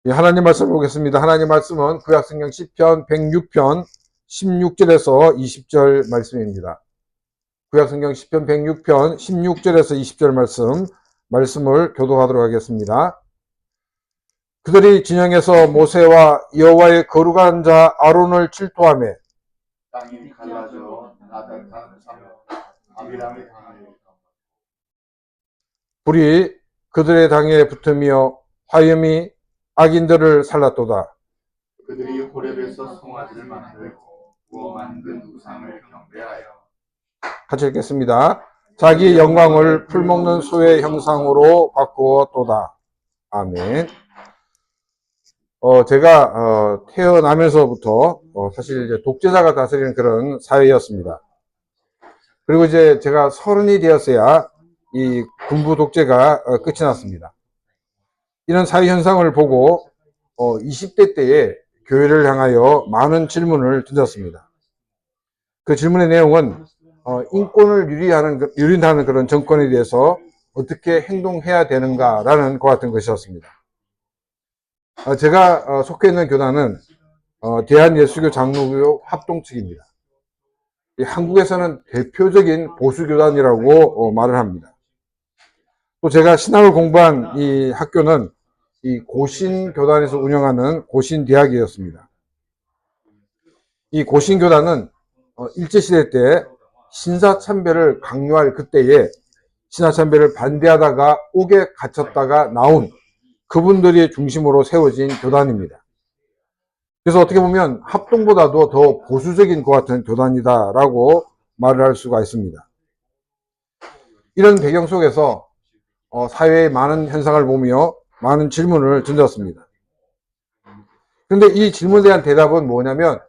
예, 하나님 말씀 보겠습니다. 하나님 말씀은 구약성경 시편 106편 16절에서 20절 말씀입니다. 구약성경 시편 106편 16절에서 20절 말씀을 교독하도록 하겠습니다. 그들이 진영에서 모세와 여호와의 거룩한 자 아론을 질투하며 땅이 갈라져 나달탄 아비람의 당하여 불이 그들의 당에 붙으며 화염이 악인들을 살랐도다. 그들이 호렙에서 송아지를 만들고 구워 만든 우상을 경배하여 같이 읽겠습니다. 자기 영광을 풀먹는 소의 형상으로 바꾸었도다. 아멘. 제가 태어나면서부터 사실 이제 독재자가 다스리는 그런 사회였습니다. 그리고 이제 제가 30이 되었어야 이 군부 독재가 끝이 났습니다. 이런 사회 현상을 보고 20대 때에 교회를 향하여 많은 질문을 던졌습니다. 그 질문의 내용은 인권을 유린하는 그런 정권에 대해서 어떻게 행동해야 되는가라는 것 같은 것이었습니다. 제가 속해 있는 교단은 대한예수교 장로교 합동 측입니다. 한국에서는 대표적인 보수교단이라고 말을 합니다. 또 제가 신학을 공부한 이 학교는 이 고신교단에서 운영하는 고신대학이었습니다. 이 고신교단은 일제시대 때 신사참배를 강요할 그때에 신사참배를 반대하다가 옥에 갇혔다가 나온 그분들이 중심으로 세워진 교단입니다. 그래서 어떻게 보면 합동보다도 더 보수적인 것 같은 교단이다라고 말을 할 수가 있습니다. 이런 배경 속에서 사회의 많은 현상을 보며 많은 질문을 던졌습니다. 그런데 이 질문에 대한 대답은 뭐냐면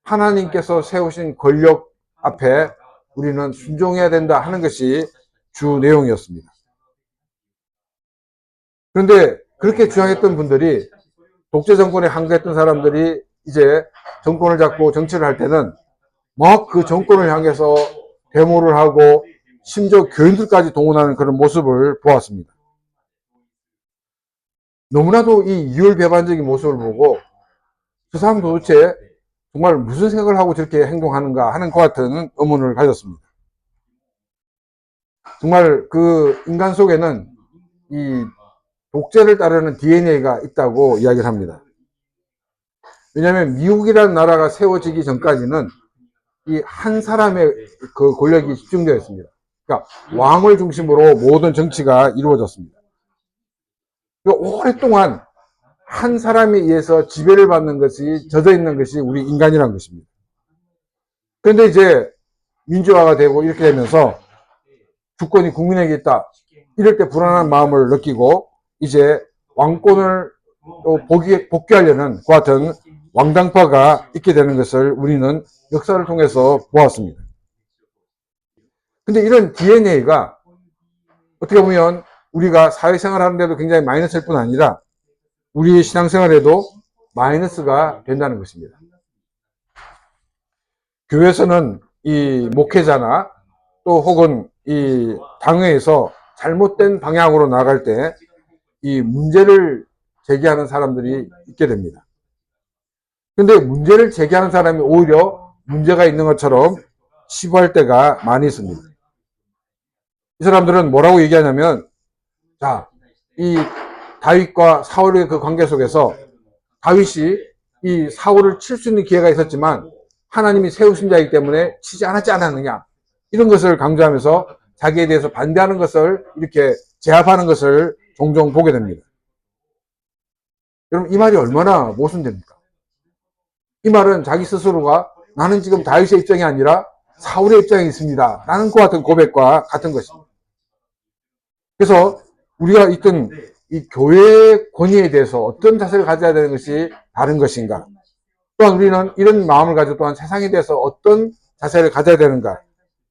하나님께서 세우신 권력 앞에 우리는 순종해야 된다 하는 것이 주 내용이었습니다. 그런데 그렇게 주장했던 분들이 독재 정권에 항거했던 사람들이 이제 정권을 잡고 정치를 할 때는 막 그 정권을 향해서 데모를 하고 심지어 교인들까지 동원하는 그런 모습을 보았습니다. 너무나도 이 이율배반적인 모습을 보고 그 사람 도대체 정말 무슨 생각을 하고 저렇게 행동하는가 하는 것 같은 의문을 가졌습니다. 정말 그 인간 속에는 이 독재를 따르는 DNA가 있다고 이야기를 합니다. 왜냐하면 미국이라는 나라가 세워지기 전까지는 이 한 사람의 그 권력이 집중되어 있습니다. 그러니까 왕을 중심으로 모든 정치가 이루어졌습니다. 그러니까 오랫동안 한 사람에 의해서 지배를 받는 것이 젖어 있는 것이 우리 인간이라는 것입니다. 그런데 이제 민주화가 되고 이렇게 되면서 주권이 국민에게 있다. 이럴 때 불안한 마음을 느끼고 이제 왕권을 복귀하려는 그 같은 왕당파가 있게 되는 것을 우리는 역사를 통해서 보았습니다. 근데 이런 DNA가 어떻게 보면 우리가 사회생활 하는데도 굉장히 마이너스일 뿐 아니라 우리의 신앙생활에도 마이너스가 된다는 것입니다. 교회에서는 이 목회자나 또 혹은 이 당회에서 잘못된 방향으로 나갈 때 이 문제를 제기하는 사람들이 있게 됩니다. 근데 문제를 제기하는 사람이 오히려 문제가 있는 것처럼 치부할 때가 많이 있습니다. 이 사람들은 뭐라고 얘기하냐면, 자, 이 다윗과 사울의 그 관계 속에서 다윗이 이 사울을 칠 수 있는 기회가 있었지만 하나님이 세우신 자이기 때문에 치지 않았느냐, 이런 것을 강조하면서 자기에 대해서 반대하는 것을 이렇게 제압하는 것을 종종 보게 됩니다. 여러분, 이 말이 얼마나 모순됩니까? 이 말은 자기 스스로가 나는 지금 다윗의 입장이 아니라 사울의 입장에 있습니다 라는 것 같은 고백과 같은 것입니다. 그래서 우리가 있던 이 교회의 권위에 대해서 어떤 자세를 가져야 되는 것이 다른 것인가, 또한 우리는 이런 마음을 가지고 또한 세상에 대해서 어떤 자세를 가져야 되는가,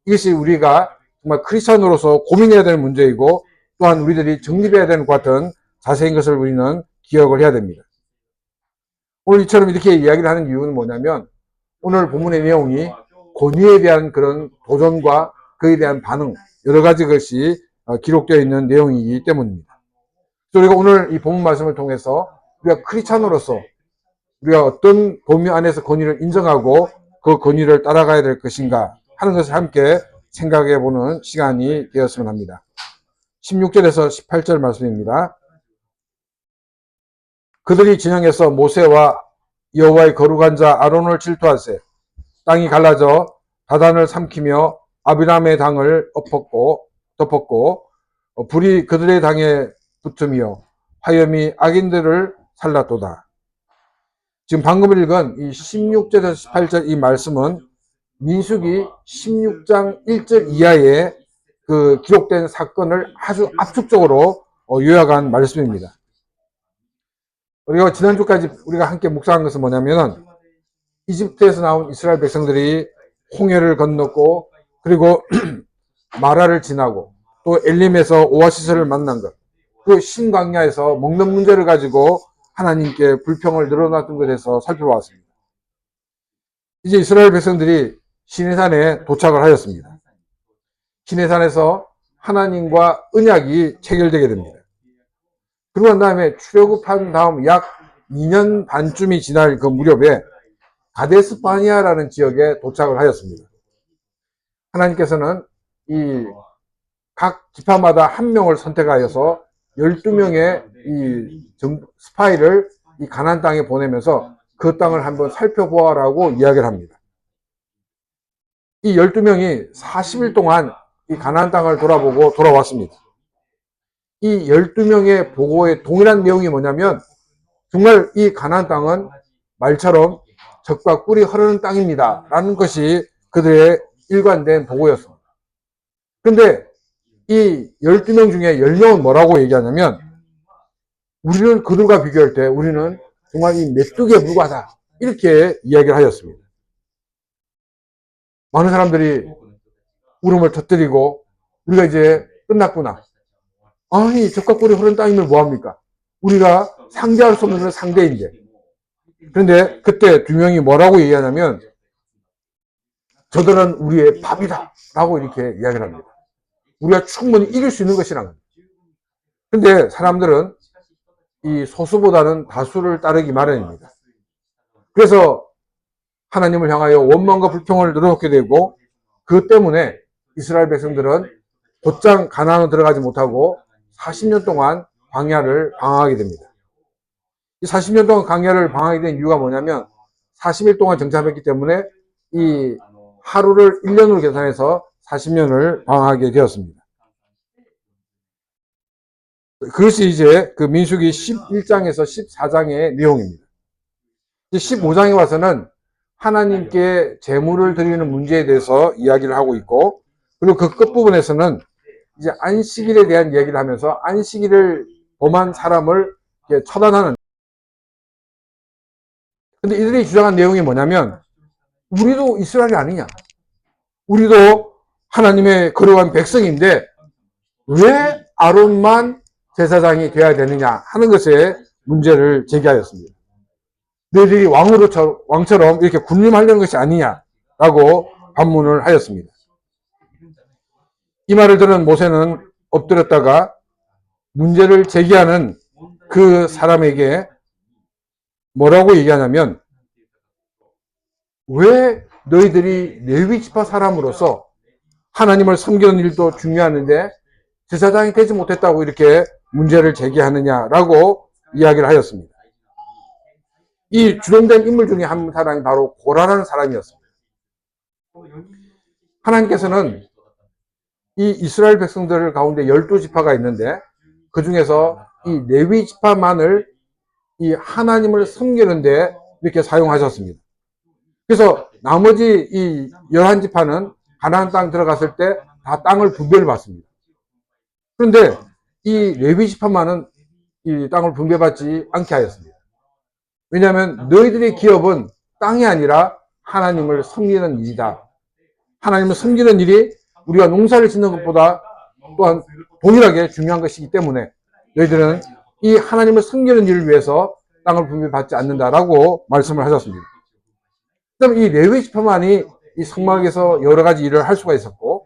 이것이 우리가 정말 크리스천으로서 고민해야 되는 문제이고 또한 우리들이 정립해야 되는 것 같은 자세인 것을 우리는 기억을 해야 됩니다. 오늘 이처럼 이렇게 이야기를 하는 이유는 뭐냐면 오늘 본문의 내용이 권위에 대한 그런 도전과 그에 대한 반응, 여러 가지 것이 기록되어 있는 내용이기 때문입니다. 그래서 우리가 오늘 이 본문 말씀을 통해서 우리가 크리스찬으로서 우리가 어떤 범위 안에서 권위를 인정하고 그 권위를 따라가야 될 것인가 하는 것을 함께 생각해 보는 시간이 되었으면 합니다. 16절에서 18절 말씀입니다. 그들이 진영에서 모세와 여호와의 거룩한 자 아론을 질투하세 땅이 갈라져 다단을 삼키며 아비람의 당을 덮었고 불이 그들의 당에 붙으며 화염이 악인들을 살랐도다. 지금 방금 읽은 이 16절에서 18절 이 말씀은 민수기 16장 1절 이하에 그 기록된 사건을 아주 압축적으로 요약한 말씀입니다. 우리가 지난주까지 우리가 함께 묵상한 것은 뭐냐면은 이집트에서 나온 이스라엘 백성들이 홍해를 건넜고 그리고 마라를 지나고 또 엘림에서 오아시스를 만난 것, 그 신광야에서 먹는 문제를 가지고 하나님께 불평을 늘어놨던 것에서 살펴보았습니다. 이제 이스라엘 백성들이 시내산에 도착을 하였습니다. 시내산에서 하나님과 언약이 체결되게 됩니다. 그러고 난 다음에 출애굽한 다음 약 2년 반쯤이 지날 그 무렵에 가데스 바니아라는 지역에 도착을 하였습니다. 하나님께서는 이 각 지파마다 한 명을 선택하여서 12명의 이 스파이를 이 가나안 땅에 보내면서 그 땅을 한번 살펴보아라고 이야기를 합니다. 이 12명이 40일 동안 이 가나안 땅을 돌아보고 돌아왔습니다. 이 12명의 보고의 동일한 내용이 뭐냐면 정말 이 가나안 땅은 말처럼 젖과 꿀이 흐르는 땅입니다 라는 것이 그들의 일관된 보고였습니다. 그런데 이 12명 중에 10명은 뭐라고 얘기하냐면 우리는 그들과 비교할 때 우리는 정말 이 메뚜기에 불과하다 이렇게 이야기를 하였습니다. 많은 사람들이 울음을 터뜨리고 우리가 이제 끝났구나. 아니 젖과 꿀이 흐르는 땅이면 뭐합니까? 우리가 상대할 수 없는 상대인데. 그런데 그때 두 명이 뭐라고 얘기하냐면 저들은 우리의 밥이다 라고 이렇게 이야기를 합니다. 우리가 충분히 이길 수 있는 것이라는 겁니다. 그런데 사람들은 이 소수보다는 다수를 따르기 마련입니다. 그래서 하나님을 향하여 원망과 불평을 늘어놓게 되고 그 때문에 이스라엘 백성들은 곧장 가나안으로 들어가지 못하고 40년 동안 광야를 방황하게 됩니다. 이 40년 동안 광야를 방황하게 된 이유가 뭐냐면 40일 동안 정착했기 때문에 이 하루를 1년으로 계산해서 40년을 방황하게 되었습니다. 그것이 이제 그 민수기 11장에서 14장의 내용입니다. 15장에 와서는 하나님께 제물을 드리는 문제에 대해서 이야기를 하고 있고 그리고 그 끝부분에서는 이제 안식일에 대한 이야기를 하면서 안식일을 범한 사람을 처단하는. 근데 이들이 주장한 내용이 뭐냐면 우리도 이스라엘이 아니냐. 우리도 하나님의 거룩한 백성인데 왜 아론만 제사장이 되어야 되느냐 하는 것에 문제를 제기하였습니다. 너희들이 왕처럼 이렇게 군림하려는 것이 아니냐라고 반문을 하였습니다. 이 말을 들은 모세는 엎드렸다가 문제를 제기하는 그 사람에게 뭐라고 얘기하냐면 왜 너희들이 레위 지파 사람으로서 하나님을 섬기는 일도 중요한데 제사장이 되지 못했다고 이렇게 문제를 제기하느냐라고 이야기를 하였습니다. 이 주동된 인물 중에 한 사람이 바로 고라라는 사람이었습니다. 하나님께서는 이 이스라엘 백성들 가운데 12지파가 있는데 그 중에서 이 레위 지파만을 이 하나님을 섬기는데 이렇게 사용하셨습니다. 그래서 나머지 이 11지파는 가나안 땅 들어갔을 때 다 땅을 분배를 받습니다. 그런데 이 레위 지파만은 이 땅을 분배받지 않게 하였습니다. 왜냐하면 너희들의 기업은 땅이 아니라 하나님을 섬기는 일이다. 하나님을 섬기는 일이 우리가 농사를 짓는 것보다 또한 동일하게 중요한 것이기 때문에 너희들은 이 하나님을 섬기는 일을 위해서 땅을 분배받지 않는다라고 말씀을 하셨습니다. 그럼 이 레위 지파만이 이 성막에서 여러 가지 일을 할 수가 있었고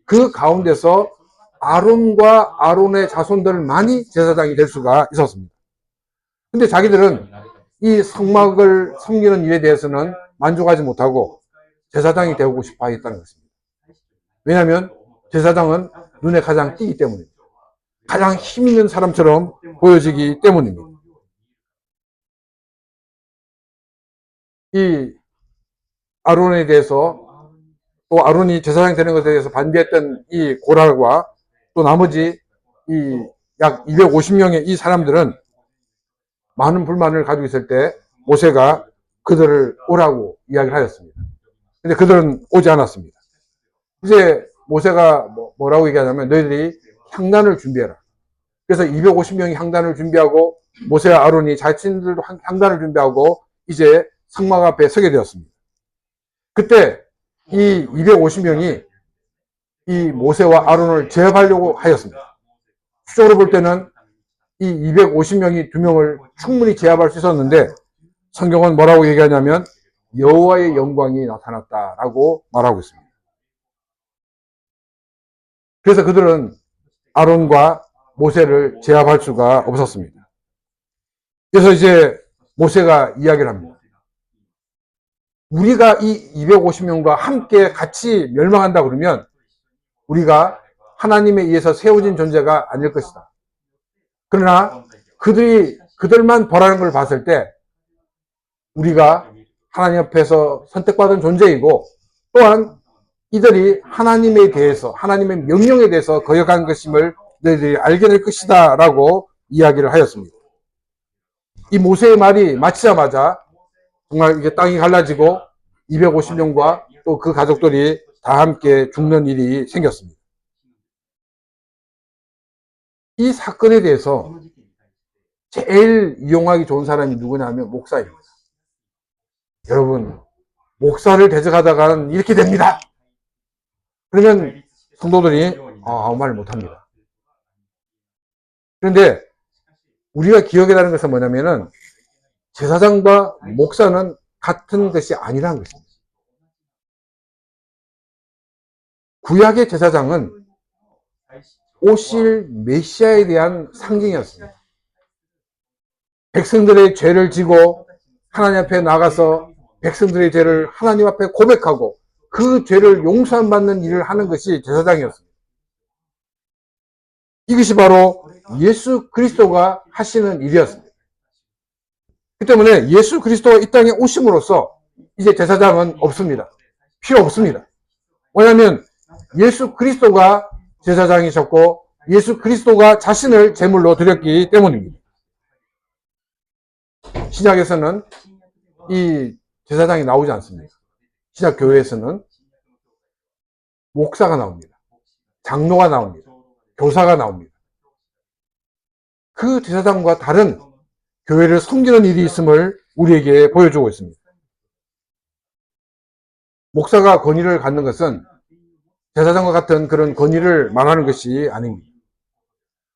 그 가운데서 아론과 아론의 자손들만이 제사장이 될 수가 있었습니다. 근데 자기들은 이 성막을 섬기는 일에 대해서는 만족하지 못하고 제사장이 되고 싶어 하겠다는 것입니다. 왜냐하면 제사장은 눈에 가장 띄기 때문입니다. 가장 힘 있는 사람처럼 보여지기 때문입니다. 이 아론에 대해서, 또 아론이 제사장이 되는 것에 대해서 반대했던 이 고라과 또 나머지 이 약 250명의 이 사람들은 많은 불만을 가지고 있을 때 모세가 그들을 오라고 이야기를 하였습니다. 근데 그들은 오지 않았습니다. 이제 모세가 뭐라고 얘기하냐면 너희들이 향단을 준비해라. 그래서 250명이 향단을 준비하고 모세와 아론이 자신들도 향단을 준비하고 이제 성막 앞에 서게 되었습니다. 그때 이 250명이 이 모세와 아론을 제압하려고 하였습니다. 수적으로 볼 때는 이 250명이 2명을 충분히 제압할 수 있었는데 성경은 뭐라고 얘기하냐면 여호와의 영광이 나타났다라고 말하고 있습니다. 그래서 그들은 아론과 모세를 제압할 수가 없었습니다. 그래서 이제 모세가 이야기를 합니다. 우리가 이 250명과 함께 같이 멸망한다 그러면 우리가 하나님에 의해서 세워진 존재가 아닐 것이다. 그러나 그들만 벌하는 걸 봤을 때 우리가 하나님 앞에서 선택받은 존재이고 또한 이들이 하나님에 대해서 하나님의 명령에 대해서 거역한 것임을 너희들이 알게 될 것이다 라고 이야기를 하였습니다. 이 모세의 말이 마치자마자 정말 이게 땅이 갈라지고 250명과 또 그 가족들이 다 함께 죽는 일이 생겼습니다. 이 사건에 대해서 제일 이용하기 좋은 사람이 누구냐면 목사입니다. 여러분, 목사를 대적하다가는 이렇게 됩니다. 그러면 성도들이 아무 말 못합니다. 그런데 우리가 기억해야 하는 것은 뭐냐면은 제사장과 목사는 같은 것이 아니라는 것입니다. 구약의 제사장은 오실 메시아에 대한 상징이었습니다. 백성들의 죄를 지고 하나님 앞에 나가서 백성들의 죄를 하나님 앞에 고백하고 그 죄를 용서받는 일을 하는 것이 제사장이었습니다. 이것이 바로 예수 그리스도가 하시는 일이었습니다. 그 때문에 예수 그리스도가 이 땅에 오심으로써 이제 제사장은 없습니다. 필요 없습니다. 왜냐하면 예수 그리스도가 제사장이셨고 예수 그리스도가 자신을 제물로 드렸기 때문입니다. 신약에서는 이 제사장이 나오지 않습니다. 신약 교회에서는 목사가 나옵니다. 장로가 나옵니다. 교사가 나옵니다. 그 제사장과 다른 교회를 섬기는 일이 있음을 우리에게 보여주고 있습니다. 목사가 권위를 갖는 것은 제사장과 같은 그런 권위를 말하는 것이 아닙니다.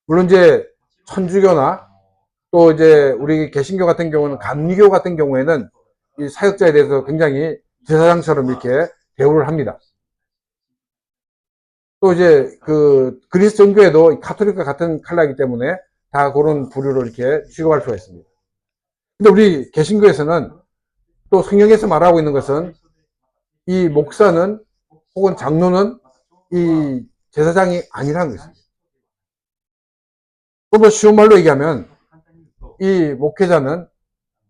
물론 이제 천주교나 또 이제 우리 개신교 같은 경우는 감리교 같은 경우에는 이 사역자에 대해서 굉장히 제사장처럼 이렇게 대우를 합니다. 또 이제 그 그리스 정교회도 카톨릭과 같은 칼라이기 때문에 다 그런 부류로 이렇게 취급할 수가 있습니다. 근데 우리 개신교에서는 또 성경에서 말하고 있는 것은 이 목사는 혹은 장로는 이 제사장이 아니라는 것입니다. 좀 더 쉬운 말로 얘기하면 이 목회자는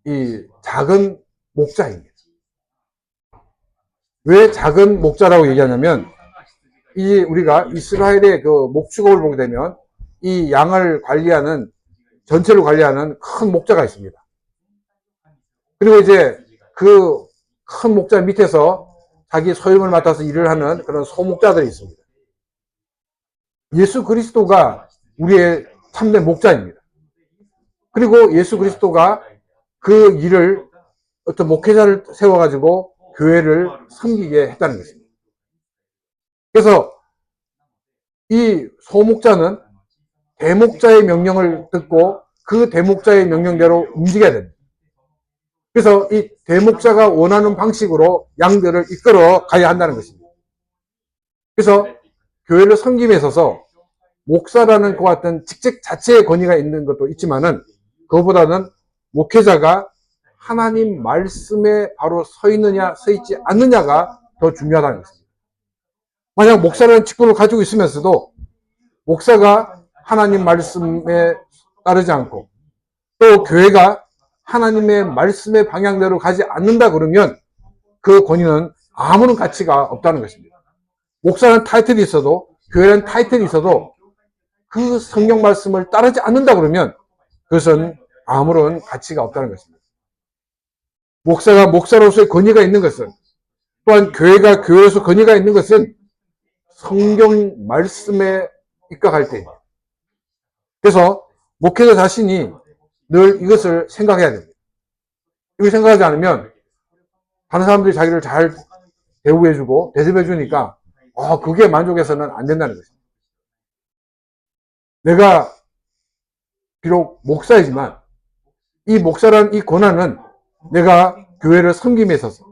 이 작은 목자입니다. 왜 작은 목자라고 얘기하냐면 이 우리가 이스라엘의 그 목축업을 보게 되면 이 양을 관리하는 전체를 관리하는 큰 목자가 있습니다. 그리고 이제 그 큰 목자 밑에서 자기 소임을 맡아서 일을 하는 그런 소목자들이 있습니다. 예수 그리스도가 우리의 참된 목자입니다. 그리고 예수 그리스도가 그 일을 어떤 목회자를 세워가지고 교회를 섬기게 했다는 것입니다. 그래서 이 소목자는 대목자의 명령을 듣고 그 대목자의 명령대로 움직여야 됩니다. 그래서 이 대목자가 원하는 방식으로 양들을 이끌어 가야 한다는 것입니다. 그래서 교회를 섬김에 있어서 목사라는 그와 같은 직책 자체의 권위가 있는 것도 있지만은 그것보다는 목회자가 하나님 말씀에 바로 서 있느냐 서 있지 않느냐가 더 중요하다는 것입니다. 만약 목사라는 직분을 가지고 있으면서도 목사가 하나님 말씀에 따르지 않고 또 교회가 하나님의 말씀의 방향대로 가지 않는다 그러면 그 권위는 아무런 가치가 없다는 것입니다. 목사는 타이틀이 있어도 교회는 타이틀이 있어도 그 성경 말씀을 따르지 않는다 그러면 그것은 아무런 가치가 없다는 것입니다. 목사가 목사로서의 권위가 있는 것은 또한 교회가 교회로서 권위가 있는 것은 성경 말씀에 입각할 때입니다. 그래서 목회자 자신이 늘 이것을 생각해야 됩니다. 이걸 생각하지 않으면 다른 사람들이 자기를 잘 대우해주고 대접해주니까 그게 만족해서는 안 된다는 것입니다. 내가 비록 목사이지만 이 목사라는 이 권한은 내가 교회를 섬김에 있어서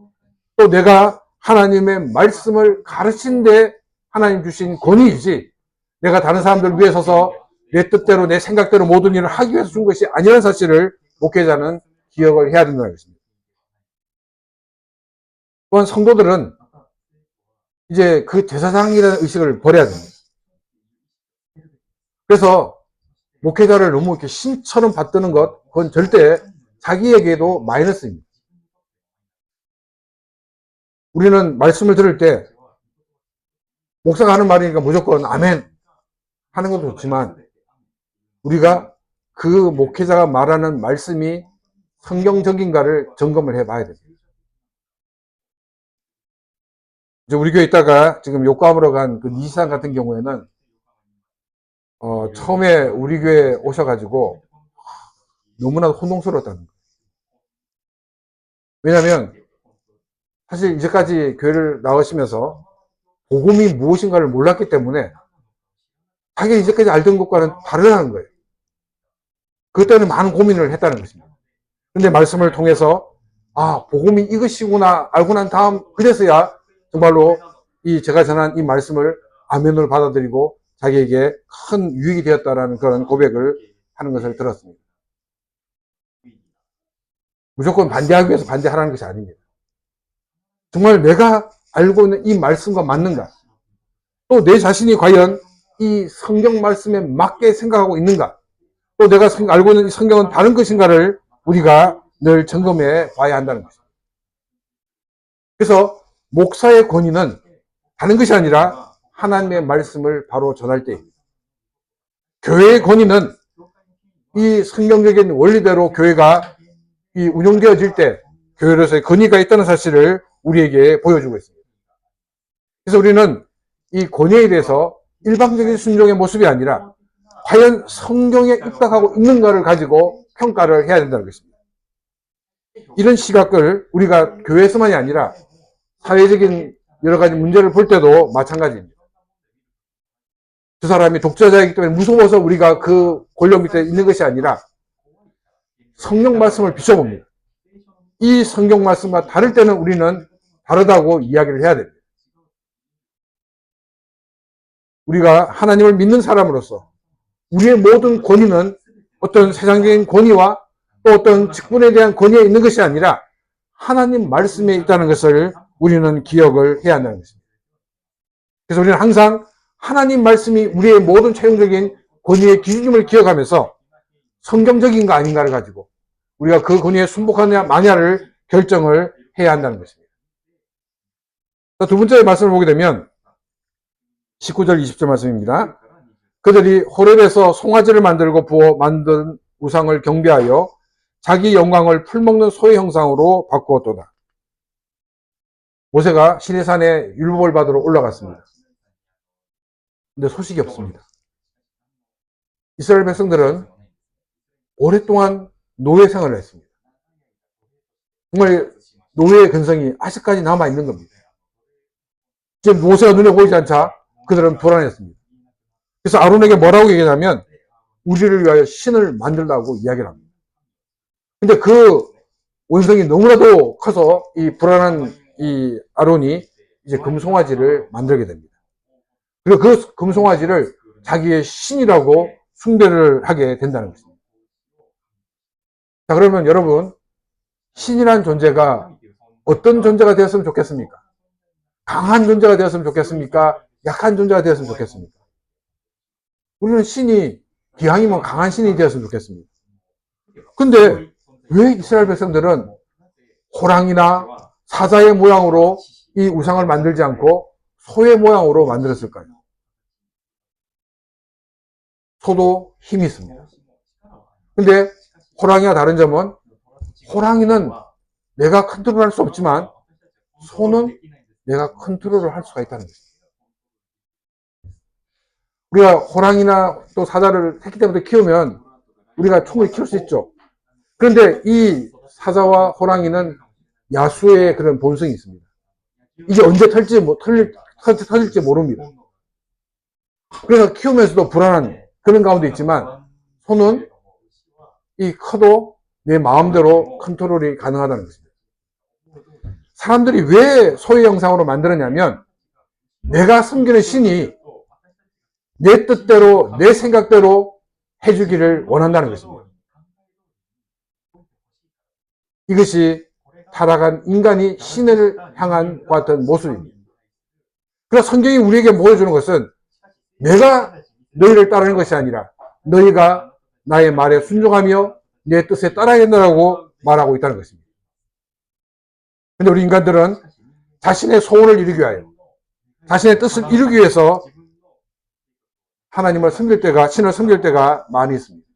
또 내가 하나님의 말씀을 가르친 데 하나님 주신 권위이지 내가 다른 사람들을 위해 서서 내 뜻대로 내 생각대로 모든 일을 하기 위해서 준 것이 아니라는 사실을 목회자는 기억을 해야 된다는 것입니다. 또한 성도들은 이제 그 제사장이라는 의식을 버려야 됩니다. 그래서 목회자를 너무 이렇게 신처럼 받드는 것, 그건 절대 자기에게도 마이너스입니다. 우리는 말씀을 들을 때 목사가 하는 말이니까 무조건 아멘 하는 것도 좋지만 우리가 그 목회자가 말하는 말씀이 성경적인가를 점검을 해봐야 됩니다. 이제 우리 교회 있다가 지금 욕감으로 간 그 니시산 같은 경우에는 처음에 우리 교회에 오셔가지고 너무나도 혼동스러웠다는 거예요. 왜냐하면 사실 이제까지 교회를 나오시면서 복음이 무엇인가를 몰랐기 때문에 자기가 이제까지 알던 것과는 다르다는 거예요. 그것 때문에 많은 고민을 했다는 것입니다. 그런데 말씀을 통해서 복음이 이것이구나 알고 난 다음 그래서야 정말로 제가 전한 이 말씀을 아멘으로 받아들이고 자기에게 큰 유익이 되었다라는 그런 고백을 하는 것을 들었습니다. 무조건 반대하기 위해서 반대하라는 것이 아닙니다. 정말 내가 알고 있는 이 말씀과 맞는가? 또 내 자신이 과연 이 성경 말씀에 맞게 생각하고 있는가? 또 내가 알고 있는 이 성경은 다른 것인가를 우리가 늘 점검해 봐야 한다는 것입니다. 그래서 목사의 권위는 다른 것이 아니라 하나님의 말씀을 바로 전할 때입니다. 교회의 권위는 이 성경적인 원리대로 교회가 운영되어질 때 교회로서의 권위가 있다는 사실을 우리에게 보여주고 있습니다. 그래서 우리는 이 권위에 대해서 일방적인 순종의 모습이 아니라 과연 성경에 입각하고 있는가를 가지고 평가를 해야 된다는 것입니다. 이런 시각을 우리가 교회에서만이 아니라 사회적인 여러 가지 문제를 볼 때도 마찬가지입니다. 그 사람이 독재자이기 때문에 무서워서 우리가 그 권력 밑에 있는 것이 아니라 성경 말씀을 비춰봅니다. 이 성경 말씀과 다를 때는 우리는 다르다고 이야기를 해야 됩니다. 우리가 하나님을 믿는 사람으로서 우리의 모든 권위는 어떤 세상적인 권위와 또 어떤 직분에 대한 권위에 있는 것이 아니라 하나님 말씀에 있다는 것을 우리는 기억을 해야 한다는 것입니다. 그래서 우리는 항상 하나님 말씀이 우리의 모든 최종적인 권위의 기준임을 기억하면서 성경적인가 아닌가를 가지고 우리가 그 권위에 순복하느냐 마냐를 결정을 해야 한다는 것입니다. 두 번째 말씀을 보게 되면 19절 20절 말씀입니다. 그들이 호렙에서 송아지를 만들고 부어 만든 우상을 경배하여 자기 영광을 풀먹는 소의 형상으로 바꾸었도다. 모세가 시내산에 율법을 받으러 올라갔습니다. 근데 소식이 없습니다. 이스라엘 백성들은 오랫동안 노예 생활을 했습니다. 정말 노예의 근성이 아직까지 남아있는 겁니다. 지금 모세가 눈에 보이지 않자 그들은 불안했습니다. 그래서 아론에게 뭐라고 얘기하냐면 우리를 위하여 신을 만들라고 이야기를 합니다. 근데 그 원성이 너무나도 커서 이 불안한 이 아론이 이제 금송아지를 만들게 됩니다. 그리고 그 금송아지를 자기의 신이라고 숭배를 하게 된다는 것입니다. 자, 그러면 여러분, 신이란 존재가 어떤 존재가 되었으면 좋겠습니까? 강한 존재가 되었으면 좋겠습니까? 약한 존재가 되었으면 좋겠습니까? 우리는 신이 기왕이면 강한 신이 되었으면 좋겠습니다. 근데 왜 이스라엘 백성들은 호랑이나 사자의 모양으로 이 우상을 만들지 않고 소의 모양으로 만들었을까요? 소도 힘이 있습니다. 근데 호랑이와 다른 점은 호랑이는 내가 컨트롤할 수 없지만 소는 내가 컨트롤을 할 수가 있다는 것입니다. 우리가 호랑이나 또 사자를 새끼 때부터 키우면 우리가 충분히 키울 수 있죠. 그런데 이 사자와 호랑이는 야수의 그런 본성이 있습니다. 이게 언제 터질지 모릅니다. 그래서 키우면서도 불안한 그런 가운데 있지만 소는 이 커도 내 마음대로 컨트롤이 가능하다는 것입니다. 사람들이 왜 소의 형상으로 만들었냐면 내가 섬기는 신이 내 뜻대로 내 생각대로 해주기를 원한다는 것입니다. 이것이 타락한 인간이 신을 향한 것 같은 모습입니다. 그래서 성경이 우리에게 보여주는 것은 내가 너희를 따르는 것이 아니라 너희가 나의 말에 순종하며 내 뜻에 따라야 된다고 말하고 있다는 것입니다. 그런데 우리 인간들은 자신의 소원을 이루기 위하여 자신의 뜻을 이루기 위해서 하나님을 섬길 때가, 신을 섬길 때가 많이 있습니다.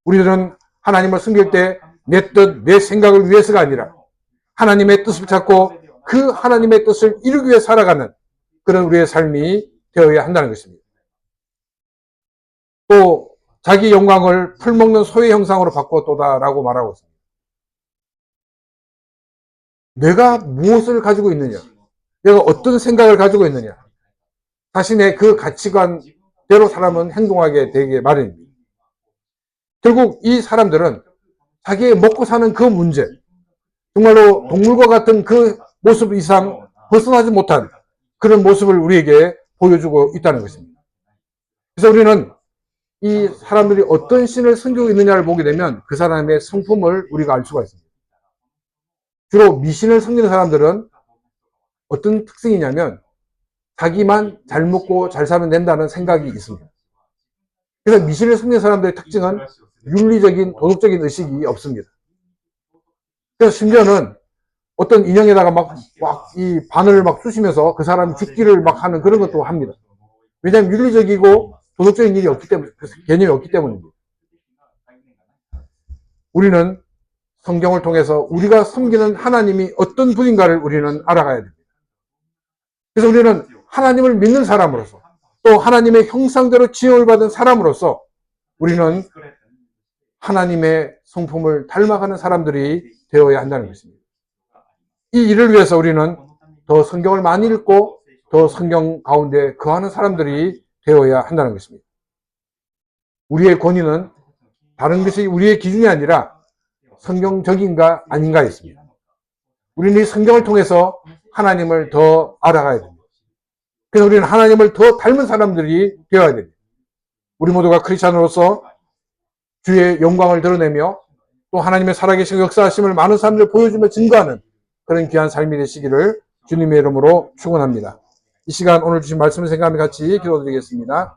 우리들은 하나님을 섬길 때 내 뜻, 내 생각을 위해서가 아니라 하나님의 뜻을 찾고 그 하나님의 뜻을 이루기 위해 살아가는 그런 우리의 삶이 되어야 한다는 것입니다. 또 자기 영광을 풀먹는 소의 형상으로 바꿨도다라고 말하고 있습니다. 내가 무엇을 가지고 있느냐, 내가 어떤 생각을 가지고 있느냐, 자신의 그 가치관대로 사람은 행동하게 되게 마련입니다. 결국 이 사람들은 자기의 먹고 사는 그 문제, 정말로 동물과 같은 그 모습 이상 벗어나지 못한 그런 모습을 우리에게 보여주고 있다는 것입니다. 그래서 우리는 이 사람들이 어떤 신을 섬기고 있느냐를 보게 되면 그 사람의 성품을 우리가 알 수가 있습니다. 주로 미신을 섬기는 사람들은 어떤 특징이냐면 자기만 잘 먹고 잘 살면 된다는 생각이 있습니다. 그래서 미신을 섬기는 사람들의 특징은 윤리적인 도덕적인 의식이 없습니다. 그래서 심지어는 어떤 인형에다가 막 이 바늘을 막 쑤시면서 그 사람이 죽기를 막 하는 그런 것도 합니다. 왜냐하면 윤리적이고 도덕적인 일이 없기 때문에, 개념이 없기 때문입니다. 우리는 성경을 통해서 우리가 섬기는 하나님이 어떤 분인가를 우리는 알아가야 됩니다. 그래서 우리는 하나님을 믿는 사람으로서 또 하나님의 형상대로 지음을 받은 사람으로서 우리는 하나님의 성품을 닮아가는 사람들이 되어야 한다는 것입니다. 이 일을 위해서 우리는 더 성경을 많이 읽고 더 성경 가운데 거하는 사람들이 되어야 한다는 것입니다. 우리의 권위는 다른 것이 우리의 기준이 아니라 성경적인가 아닌가에 있습니다. 우리는 이 성경을 통해서 하나님을 더 알아가야 됩니다. 그래서 우리는 하나님을 더 닮은 사람들이 되어야 됩니다. 우리 모두가 크리스찬으로서 주의 영광을 드러내며 또 하나님의 살아계신 역사하심을 많은 사람들 보여주며 증거하는 그런 귀한 삶이 되시기를 주님의 이름으로 축원합니다. 이 시간 오늘 주신 말씀을 생각하며 같이 기도드리겠습니다.